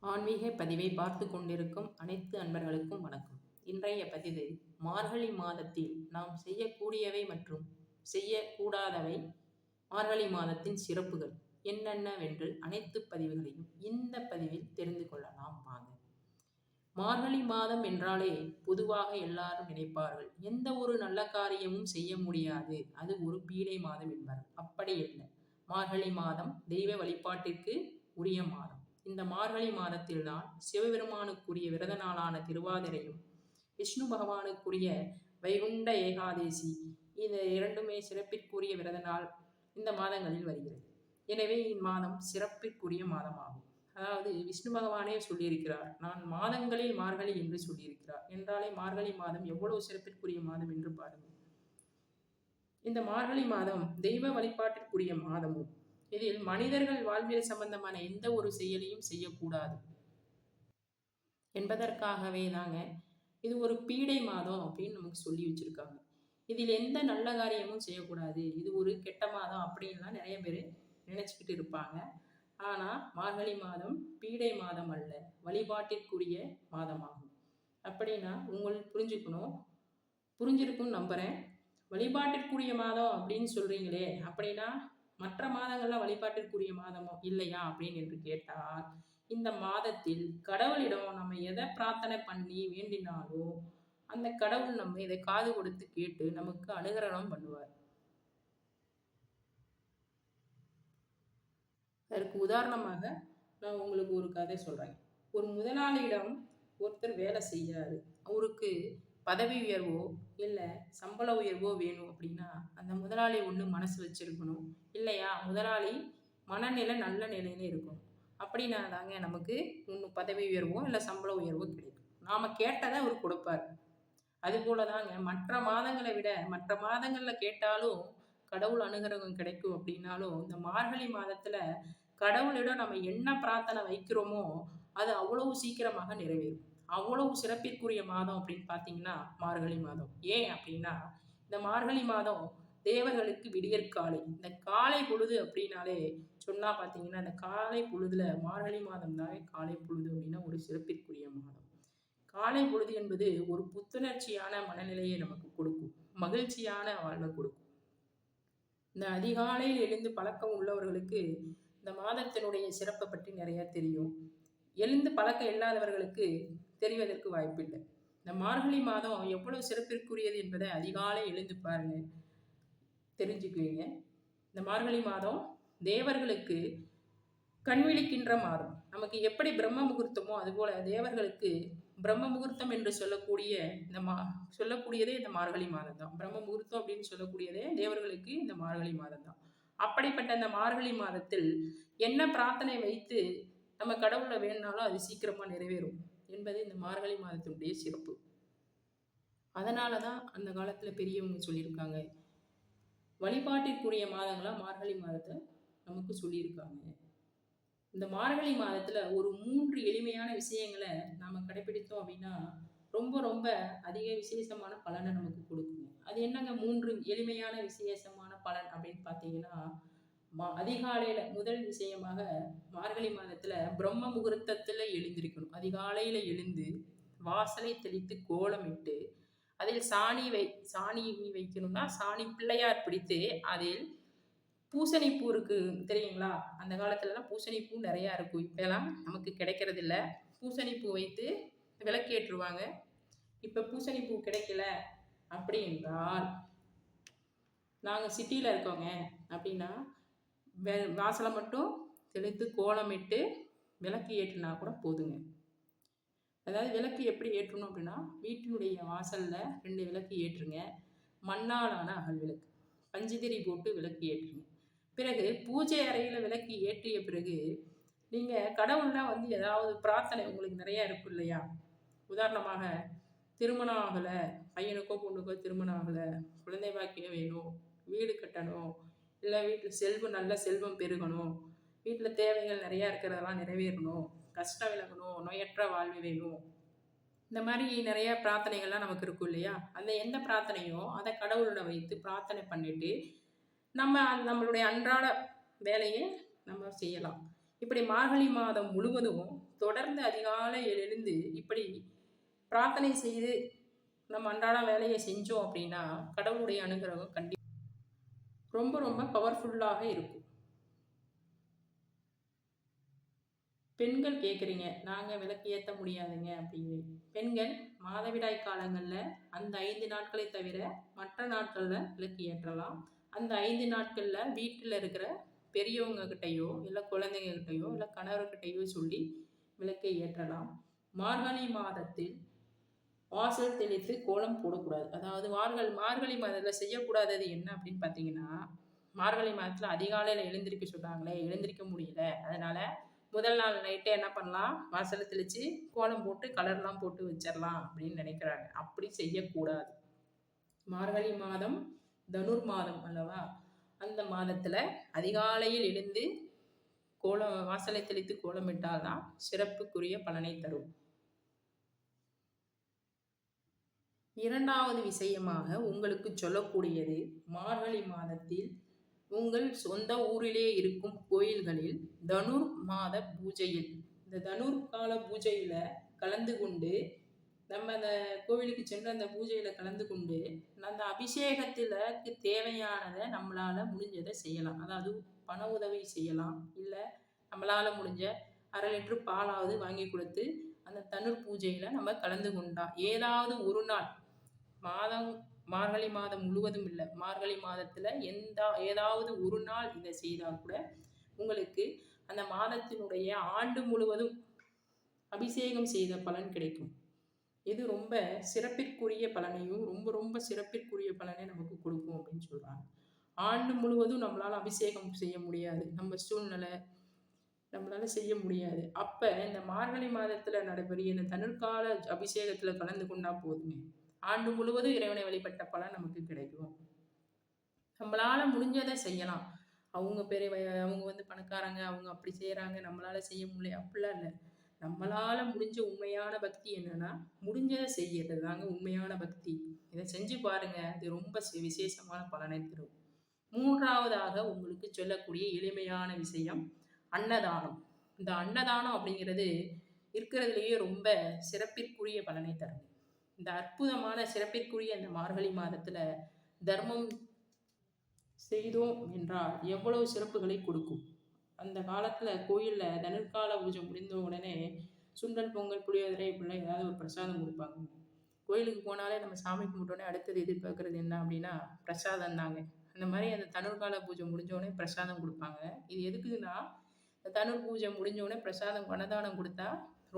ஆன்மீக பதிவை பார்த்து கொண்டிருக்கும் அனைத்து அன்பர்களுக்கும் வணக்கம். இன்றைய பதிவு மார்கழி மாதத்தில் நாம் செய்யக்கூடியவை மற்றும் செய்யக்கூடாதவை, மார்கழி மாதத்தின் சிறப்புகள் என்னென்னவென்று அனைத்து பதிவுகளையும் இந்த பதிவில் தெரிந்து கொள்ளலாம் வாங்க. மார்கழி மாதம் என்றாலே பொதுவாக எல்லாரும் நினைப்பார்கள், எந்த ஒரு நல்ல காரியமும் செய்ய முடியாது, அது ஒரு பீடை மாதம் என்பார்கள். அப்படி இல்லை. மார்கழி மாதம் தெய்வ வழிபாட்டிற்கு உரிய மாதம். இந்த மார்கழி மாதத்தில்தான் சிவபெருமானுக்குரிய விரத நாளான திருவாதிரையும், விஷ்ணு பகவானுக்குரிய வைகுண்ட ஏகாதேசி, இந்த இரண்டுமே சிறப்பிற்குரிய விரத நாள் இந்த மாதங்களில் வருகிறது. எனவே இம்மாதம் சிறப்பிற்குரிய மாதமாகும். அதாவது விஷ்ணு பகவானே சொல்லியிருக்கிறார், நான் மாதங்களில் மார்கழி என்று சொல்லியிருக்கிறார். என்றாலே மார்கழி மாதம் எவ்வளவு சிறப்பிற்குரிய மாதம் என்று பாருங்கள். இந்த மார்கழி மாதம் தெய்வ வழிபாட்டிற்குரிய மாதமும், இதில் மனிதர்கள் வாழ்வியல் சம்பந்தமான எந்த ஒரு செயலையும் செய்யக்கூடாது என்பதற்காகவே தாங்க இது ஒரு பீடை மாதம் அப்படின்னு நமக்கு சொல்லி வச்சிருக்காங்க. இதில் எந்த நல்ல காரியமும் செய்யக்கூடாது, இது ஒரு கெட்ட மாதம் அப்படின்லாம் நிறைய பேர் நினைச்சுக்கிட்டு இருப்பாங்க. ஆனால் மார்கழி மாதம் பீடை மாதம் அல்ல, வழிபாட்டிற்குரிய மாதமாகும். அப்படின்னா உங்களுக்கு புரிஞ்சிருக்கும்னு நம்புகிறேன். வழிபாட்டிற்குரிய மாதம் அப்படின்னு சொல்கிறீங்களே, அப்படின்னா மற்ற மாதங்கள்லாம் வழிபாட்டிற்குரிய மாதமோ இல்லையா அப்படின்னு என்று கேட்டால், இந்த மாதத்தில் கடவுளிடம் நம்ம எதை பிரார்த்தனை பண்ணி வேண்டினாலோ அந்த கடவுள் நம்ம இதை காது கொடுத்து கேட்டு நமக்கு அனுகிரகம் பண்ணுவார். அதற்கு உதாரணமாக நான் உங்களுக்கு ஒரு கதை சொல்றேன். ஒரு முதலாளியிடம் ஒருத்தர் வேலை செய்கிறாரு. அவருக்கு பதவி உயர்வோ இல்லை சம்பள உயர்வோ வேணும் அப்படின்னா அந்த முதலாளி ஒன்று மனசு வச்சிருக்கணும், இல்லையா முதலாளி மனநிலை நல்ல நிலையில இருக்கணும். அப்படின்னா தாங்க நமக்கு ஒன்று பதவி உயர்வோ இல்லை சம்பள உயர்வோ கிடைக்கும். நாம் கேட்டதை அவர் கொடுப்பார். அதுபோல தாங்க மற்ற மாதங்களை விட மற்ற மாதங்களில் கேட்டாலும் கடவுள் அனுகிரகம் கிடைக்கும் அப்படின்னாலும், இந்த மார்கழி மாதத்தில் கடவுளிடம் நம்ம என்ன பிரார்த்தனை வைக்கிறோமோ அது அவ்வளவு சீக்கிரமாக நிறைவேறும். அவ்வளவு சிறப்பிற்குரிய மாதம் அப்படின்னு பார்த்தீங்கன்னா மார்கழி மாதம். ஏன் அப்படின்னா, இந்த மார்கழி மாதம் தேவர்களுக்கு விடியற்காலை. இந்த காலை பொழுது அப்படின்னாலே சொன்னா பார்த்தீங்கன்னா, இந்த காலை பொழுதுல மார்கழி மாதம் தானே காலை பொழுது அப்படின்னா ஒரு சிறப்பிற்குரிய மாதம். காலை பொழுது என்பது ஒரு புத்துணர்ச்சியான மனநிலையை நமக்கு கொடுக்கும், மகிழ்ச்சியான வாழ்வை கொடுக்கும். இந்த அதிகாலையில் எழுந்து பழக்கம் உள்ளவர்களுக்கு இந்த மாதத்தினுடைய சிறப்பை பற்றி நிறைய தெரியும். எழுந்து பழக்கம் இல்லாதவர்களுக்கு தெரிவதற்கு வாய்ப்பில்லை. இந்த மார்கழி மாதம் எவ்வளவு சிறப்பிற்குரியது என்பதை அதிகாலை எழுந்து பாருங்க, தெரிஞ்சுக்குவீங்க. இந்த மார்கழி மாதம் தேவர்களுக்கு கண்விழிக்கின்ற மாதம். நமக்கு எப்படி பிரம்ம முகூர்த்தமோ அதுபோல தேவர்களுக்கு பிரம்ம முகூர்த்தம் என்று சொல்லக்கூடியதே இந்த மார்கழி மாதம் தான். பிரம்ம முகூர்த்தம் அப்படின்னு சொல்லக்கூடியதே தேவர்களுக்கு இந்த மார்கழி மாதம் தான். அப்படிப்பட்ட இந்த மார்கழி மாதத்தில் என்ன பிரார்த்தனை வைத்து நம்ம கடவுளை வேணுனாலும் அது சீக்கிரமா நிறைவேறும் என்பது இந்த மார்கழி மாதத்தினுடைய சிறப்பு. அதனாலதான் அந்த காலத்துல பெரியவங்க சொல்லியிருக்காங்க, வழிபாட்டிற்குரிய மாதங்களா மார்கழி மாதத்தை நமக்கு சொல்லியிருக்காங்க. இந்த மார்கழி மாதத்துல ஒரு 3 எளிமையான விஷயங்களை நாம கடைபிடித்தோம் அப்படின்னா ரொம்ப ரொம்ப அதிக விசேஷமான பலனை நமக்கு கொடுக்குங்க. அது என்னங்க 3 எளிமையான விசேஷமான பலன் அப்படின்னு பார்த்தீங்கன்னா, அதிகாலையில முதல் விஷயமாக மார்கழி மாதத்துல பிரம்ம முகூர்த்தத்துல எழுந்திருக்கணும். அதிகாலையில எழுந்து வாசலை தெளித்து கோலமிட்டு அதில் சாணி வைக்கணும்னா சாணி பிள்ளையார் பிடித்து அதில் பூசணிப்பூ இருக்கு தெரியுங்களா? அந்த காலத்துலலாம் பூசணிப்பூ நிறையா இருக்கும். இப்போலாம் நமக்கு கிடைக்கிறது இல்லை. பூசணிப்பூ வைத்து விளக்கேற்றுவாங்க. இப்போ பூசணிப்பூ கிடைக்கல அப்படி என்றால், நாங்கள் சிட்டியில் இருக்கோங்க அப்படின்னா வாசலை மட்டும் தெளித்து கோலமிட்டு விளக்கு ஏற்றினா கூட போதுங்க. அதாவது விளக்கு எப்படி ஏற்றணும் அப்படின்னா, வீட்டினுடைய வாசலில் 2 விளக்கு ஏற்றுங்க. மண்ணாலான அகல் விளக்கு, பஞ்சுதிரி போட்டு விளக்கு ஏற்றுங்க. பிறகு பூஜை அறையில் விளக்கு ஏற்றிய பிறகு நீங்கள் கடவுள்லாம் வந்து ஏதாவது பிரார்த்தனை உங்களுக்கு நிறையா இருக்கும் இல்லையா? உதாரணமாக திருமணம் ஆகலை, பையனுக்கோ பொண்ணுக்கோ திருமணம் ஆகலை, குழந்தை பாக்கியம் வேணும், வீடு கட்டணும், இல்லை வீட்டில் நல்ல செல்வம் பெருகணும், வீட்டில் தேவைகள் நிறையா இருக்கிறதெல்லாம் நிறைவேறணும், கஷ்டம் விலகணும், நோயற்ற வாழ்வு வேணும், இந்த மாதிரி நிறைய பிரார்த்தனைகள்லாம் நமக்கு இருக்கும் இல்லையா? அந்த எந்த பிரார்த்தனையோ அதை கடவுளோட வைத்து பிரார்த்தனை பண்ணிட்டு நம்மளுடைய அன்றாட வேலையை நம்ம செய்யலாம். இப்படி மார்கழி மாதம் முழுவதும் தொடர்ந்து அதிகாலையில் எழுந்து இப்படி பிரார்த்தனை செய்து நம்ம அன்றாட வேலையை செஞ்சோம் அப்படின்னா கடவுளுடைய அனுகிரகம் ரொம்ப ரொம்ப பவர்ஃபுல்லாக இருக்கும். பெண்கள் கேட்குறீங்க, நாங்கள் விளக்கு ஏற்ற முடியாதுங்க அப்படின்னு. பெண்கள் மாதவிடாய் காலங்களில் அந்த 5 நாட்களை தவிர மற்ற நாட்களில் விளக்கு ஏற்றலாம். அந்த 5 நாட்களில் வீட்டில் இருக்கிற பெரியவங்க கிட்டையோ இல்லை குழந்தைங்க கிட்டையோ இல்லை கணவர்கிட்டையோ சொல்லி விளக்கை ஏற்றலாம். மார்கழி மாதத்தில் வாசல் தெளித்து கோலம் போடக்கூடாது. அதாவது மார்கழி மாதத்தில் செய்யக்கூடாதது என்ன அப்படின்னு பார்த்தீங்கன்னா, மார்கழி மாதத்தில் அதிகாலையில் எழுந்திருக்க சொல்கிறாங்களே, எழுந்திருக்க முடியல. அதனால் முதல் நாள் நைட்டே என்ன பண்ணலாம், வாசலை தெளித்து கோலம் போட்டு கலர்லாம் போட்டு வச்சிடலாம் அப்படின்னு நினைக்கிறாங்க. அப்படி செய்யக்கூடாது. மார்கழி மாதம் தனுர் மாதம் அல்லவா, அந்த மாதத்தில் அதிகாலையில் எழுந்து வாசலை தெளித்து கோலமிட்டால் தான் சிறப்புக்குரிய பலனை தரும். இரண்டாவது விஷயமாக உங்களுக்கு சொல்லக்கூடியது, மார்கழி மாதத்தில் உங்கள் சொந்த ஊரிலே இருக்கும் கோயில்களில் தனுர் மாத பூஜையில், இந்த தனுர் கால பூஜையில் கலந்து கொண்டு நம்ம அந்த கோவிலுக்கு சென்று அந்த பூஜையில் கலந்து கொண்டு அந்த அபிஷேகத்திற்கு தேவையானதை நம்மளால் முடிஞ்சதை செய்யலாம். அதாவது பண உதவி செய்யலாம், இல்லை நம்மளால் முடிஞ்ச 1/2 லிட்டர் பாலாவது வாங்கி கொடுத்து அந்த தனுர் பூஜையில் நம்ம கலந்து கொண்டா ஏதாவது ஒரு நாள், மார்கழி மாதம் முழுவதும் இல்லை, மார்கழி மாதத்தில் ஏதாவது ஒரு நாள் இதை செய்தால் கூட உங்களுக்கு அந்த மாதத்தினுடைய ஆண்டு முழுவதும் அபிஷேகம் செய்த பலன் கிடைக்கும். இது ரொம்ப சிறப்பிற்குரிய பலனையும் ரொம்ப ரொம்ப சிறப்பிற்குரிய பலனை நமக்கு கொடுக்கும் அப்படின்னு சொல்கிறாங்க. ஆண்டு முழுவதும் நம்மளால் அபிஷேகம் செய்ய முடியாது, நம்ம சூழ்நிலை நம்மளால செய்ய முடியாது. அப்போ இந்த மார்கழி மாதத்தில் நடைபெறிய இந்த தனுர்கால அபிஷேகத்தில் கலந்து கொண்டா போதுங்க, ஆண்டு முழுவதும் இறைவனை வழிபட்ட பலன் நமக்கு கிடைக்கும். நம்மளால முடிஞ்சதை செய்யலாம். அவங்க அவங்க பணக்காரங்க, அவங்க அப்படி செய்கிறாங்க, நம்மளால செய்ய முடியல அப்படிலாம் இல்லை. நம்மளால முடிஞ்ச உண்மையான பக்தி என்னன்னா, முடிஞ்சதை செய்யறது தாங்க உண்மையான பக்தி. இதை செஞ்சு பாருங்க, அது ரொம்ப விசேஷமான பலனை தரும். மூன்றாவதாக உங்களுக்கு சொல்லக்கூடிய எளிமையான விஷயம் அன்னதானம். இந்த அன்னதானம் அப்படிங்கிறது இருக்கிறதுலேயே ரொம்ப சிறப்பிற்குரிய பலனை தரும். இந்த அற்புதமான சிறப்பிற்குரிய இந்த மார்கழி மாதத்துல தர்மம் செய்தோம் என்றால் எவ்வளவு சிறப்புகளை கொடுக்கும். அந்த காலத்துல கோயில்ல தனுர்கால பூஜை முடிந்த உடனே சுண்டல், பொங்கல், புளியோதரை இப்படிலாம் ஏதாவது ஒரு பிரசாதம் கொடுப்பாங்க. கோயிலுக்கு போனாலே நம்ம சாமி கும்பிட்டோடனே அடுத்தது எதிர்பார்க்கறது என்ன அப்படின்னா பிரசாதம் தாங்க. அந்த மாதிரி அந்த தனுர்கால பூஜை முடிஞ்சோடனே பிரசாதம் கொடுப்பாங்க. இது எதுக்குன்னா, தனுர் பூஜை முடிஞ்சோடனே பிரசாதம் அன்னதானம் கொடுத்தா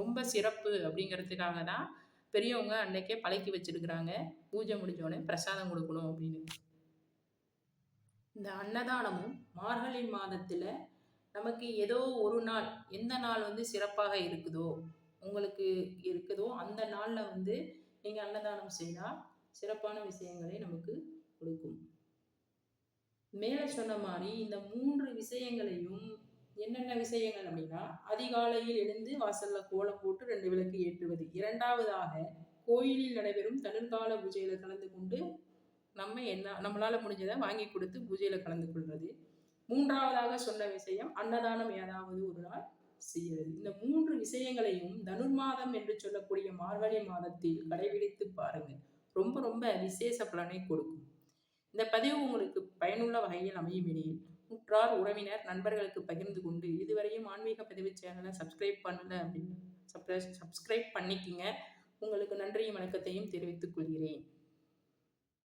ரொம்ப சிறப்பு அப்படிங்கிறதுக்காக தான் பெரியவங்க அன்னைக்கே பழக்கி வச்சிருக்கிறாங்க, பூஜை முடிஞ்சோடனே பிரசாதம் கொடுக்கணும் அப்படின்னு. இந்த அன்னதானமும் மார்கழி மாதத்துல நமக்கு ஏதோ ஒரு நாள், எந்த நாள் சிறப்பாக உங்களுக்கு இருக்குதோ அந்த நாள்ல நீங்க அன்னதானம் செய்தால் சிறப்பான விஷயங்களை நமக்கு கொடுக்கும். மேல சொன்ன மாதிரி இந்த 3 விஷயங்களையும், என்னென்ன விஷயங்கள் அப்படின்னா, அதிகாலையில் எழுந்து வாசல்ல கோலம் போட்டு 2 விளக்கு ஏற்றுவது. இரண்டாவதாக கோயிலில் நடைபெறும் தனுர்கால பூஜையில கலந்து கொண்டு நம்மளால முடிஞ்சதை வாங்கி கொடுத்து பூஜையில கலந்து கொள்வது. மூன்றாவதாக சொன்ன விஷயம் அன்னதானம் ஏதாவது ஒரு நாள் செய்யறது. இந்த 3 விஷயங்களையும் தனுர்மாதம் என்று சொல்லக்கூடிய மார்கழி மாதத்தில் கடைபிடித்து பாருங்க, ரொம்ப ரொம்ப விசேஷ பலனை கொடுக்கும். இந்த பதிவு உங்களுக்கு பயனுள்ள வகையில் அமையும் எனில் உற்றார், உறவினர், நண்பர்களுக்கு பகிர்ந்து கொண்டு, இதுவரையும் ஆன்மீக பதிவு சேனலை சப்ஸ்கிரைப் பண்ணல அப்படின்னு சப்ஸ்கிரைப் பண்ணிக்கிங்க. உங்களுக்கு நன்றியும் வணக்கத்தையும் தெரிவித்துக் கொள்கிறேன்.